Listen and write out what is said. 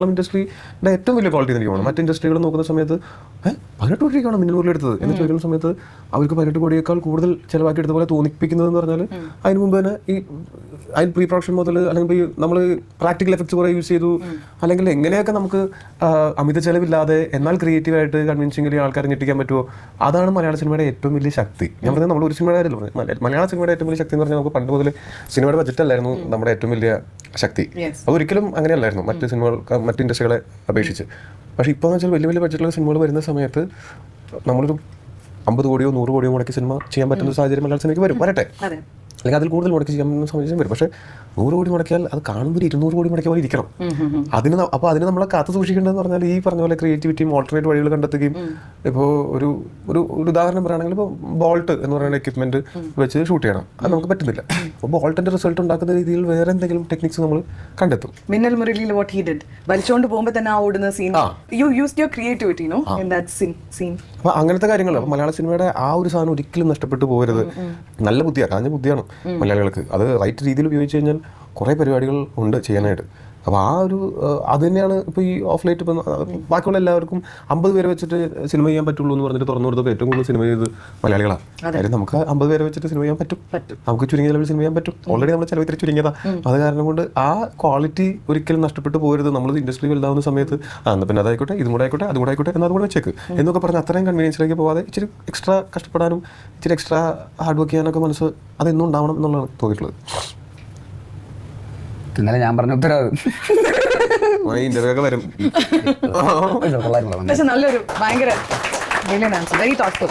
ഇൻഡസ്ട്രിയുടെ ഏറ്റവും വലിയ ക്വാളിറ്റി എനിക്ക് തോന്നുന്നു. മറ്റ് ഇൻഡസ്ട്രികൾ നോക്കുന്ന സമയത്ത് 18 കോടിയൊക്കെയാണ് മിന്നൽ മുരളി എടുത്തത് എന്ന് ചോദിക്കുന്ന സമയത്ത് അവർക്ക് 18 കോടിയേക്കാൾ കൂടുതൽ ചിലവാക്കി എടുത്ത പോലെ തോന്നിപ്പിക്കുന്നതെന്ന് പറഞ്ഞാൽ അതിന് മുമ്പ് തന്നെ ഈ അതിന് പ്രീ പ്രൊഡക്ഷൻ മുതൽ അല്ലെങ്കിൽ നമ്മൾ പ്രാക്ടിക്കൽ എഫക്ട്സ് കുറേ യൂസ് ചെയ്തു, അല്ലെങ്കിൽ എങ്ങനെയൊക്കെ നമുക്ക് അമിത ചെലവില്ലാതെ എന്നാൽ ക്രിയേറ്റീവായിട്ട് കൺവിൻസിംഗലി ആൾക്കാരെ ഞെട്ടിക്കാൻ പറ്റുമോ, അതാണ് മലയാള സിനിമയുടെ ഏറ്റവും വലിയ ശക്തി. ഞാൻ പറഞ്ഞത് നമ്മൾ ഒരു സിനിമയുടെ കാര്യമല്ല, മലയാള സിനിമയുടെ ഏറ്റവും വലിയ ശക്തി എന്ന് പറഞ്ഞാൽ നമുക്ക് പണ്ട് മുതൽ സിനിമയുടെ ബജറ്റ് അല്ലായിരുന്നു നമ്മുടെ ഏറ്റവും വലിയ ശക്തി. അതൊരിക്കലും അങ്ങനെയല്ലായിരുന്നു മറ്റ് സിനിമകൾ മറ്റ് ഇൻഡസ്ട്രികളെ അപേക്ഷിച്ച്. പക്ഷേ ഇപ്പോൾ എന്ന് വെച്ചാൽ വലിയ വലിയ ബഡ്ജറ്റുള്ള സിനിമകൾ വരുന്ന സമയത്ത് നമ്മളൊരു 50 കോടിയോ 100 കോടിയോ മുടക്കി സിനിമ ചെയ്യാൻ പറ്റുന്ന സാഹചര്യം മലയാള സിനിമയ്ക്ക് വരട്ടെ, അല്ലെങ്കിൽ അതിൽ കൂടുതൽ മുടക്കി ചെയ്യാൻ സാഹചര്യം വരും. പക്ഷേ 100 കോടി മുടക്കിയാൽ അത് കാണുമ്പോൾ 200 കോടി മുടക്കിയ പോലെ ഇരിക്കണം. അപ്പോൾ അതിന് നമ്മളെ കാത്തു സൂക്ഷിക്കേണ്ടതെന്ന് പറഞ്ഞാൽ ഈ പറഞ്ഞ പോലെ ക്രിയേറ്റിവിറ്റിയും ഓൾട്ടർനേറ്റ് വഴികൾ കണ്ടെത്തുകയും, ഇപ്പോൾ ഒരു ഉദാഹരണം പറയുകയാണെങ്കിൽ ഇപ്പോൾ ബോൾട്ട് എന്ന് പറയുന്ന എക്യുപ്മെന്റ് വെച്ച് ഷൂട്ട് ചെയ്യണം, അത് നമുക്ക് പറ്റുന്നില്ല. അപ്പോൾ ബോൾട്ടിന്റെ റിസൾട്ട് ഉണ്ടാക്കുന്ന രീതിയിൽ വേറെ എന്തെങ്കിലും ടെക്നിക്സ് നമ്മൾ കണ്ടെത്തും. മിന്നൽ മുരളിയിൽ വാട്ട് ഹി ഡിഡ്, വലിച്ചോണ്ട് പോകുമ്പോൾ തന്നെ ആ ഓടുന്ന scene, you used your creativity no in that scene. അപ്പോൾ അങ്ങനത്തെ കാര്യങ്ങൾ അപ്പോൾ മലയാള സിനിമയുടെ ആ ഒരു സാധനം ഒരിക്കലും നഷ്ടപ്പെട്ടു പോകരുത്. നല്ല ബുദ്ധിയാണ്, കാഞ്ഞ ബുദ്ധിയാണ് മലയാളികൾക്ക്. അത് റൈറ്റ് രീതിയിൽ ഉപയോഗിച്ച് കഴിഞ്ഞാൽ കുറേ പരിപാടികൾ ഉണ്ട് ചെയ്യാനായിട്ട്. അപ്പോൾ ആ ഒരു അത് തന്നെയാണ് ഇപ്പോൾ ഈ ഓഫ് ലൈറ്റ് ഇപ്പം ബാക്കിയുള്ള എല്ലാവർക്കും 50 പേരെ വെച്ചിട്ട് സിനിമ ചെയ്യാൻ പറ്റുള്ളൂ എന്ന് പറഞ്ഞിട്ട് തുറന്നു കൊടുത്തപ്പോൾ ഏറ്റവും കൂടുതൽ സിനിമ ചെയ്ത് മലയാളികളാണ്. കാര്യം നമുക്ക് 50 പേരെ വെച്ചിട്ട് സിനിമ ചെയ്യാൻ പറ്റും, നമുക്ക് ചുരുങ്ങിയ ലെവലിൽ സിനിമ ചെയ്യാൻ പറ്റും. ഓൾറെഡി നമ്മൾ ചിലവ് ഇത്തിരി ചുരുങ്ങിയതാണ്. അത് കാരണം കൊണ്ട് ആ ക്വാളിറ്റി ഒരിക്കലും നഷ്ടപ്പെട്ടു പോകരുത്. നമ്മൾ ഇൻഡസ്ട്രി വലുതാവുന്ന സമയത്ത് പിന്നെ അതായിക്കോട്ടെ ഇതും കൂടെ ആയിക്കോട്ടെ അതും കൂടെ ആയിക്കോട്ടെ എന്നാൽ അതുകൂടെ വെച്ചേക്ക് എന്നൊക്കെ പറഞ്ഞ് അത്രയും കൺവീനിയൻസിലേക്ക് പോകാതെ ഇച്ചിരി എക്സ്ട്രാ കഷ്ടപ്പെടാനും ഇച്ചിരി എക്സ്ട്രാ ഹാർഡ് വർക്ക് ചെയ്യാനൊക്കെ മനസ്സ് അതെന്നും ഉണ്ടാവണം എന്നുള്ളതാണ് തോന്നിയിട്ടുള്ളത്. ഇന്നലെ ഞാൻ പറഞ്ഞ ഉത്തരവ് ഇന്റർവ്യൂ ഒക്കെ വരും. പക്ഷെ നല്ലൊരു ഭയങ്കര വെരി തോട്ട്ഫുൾ.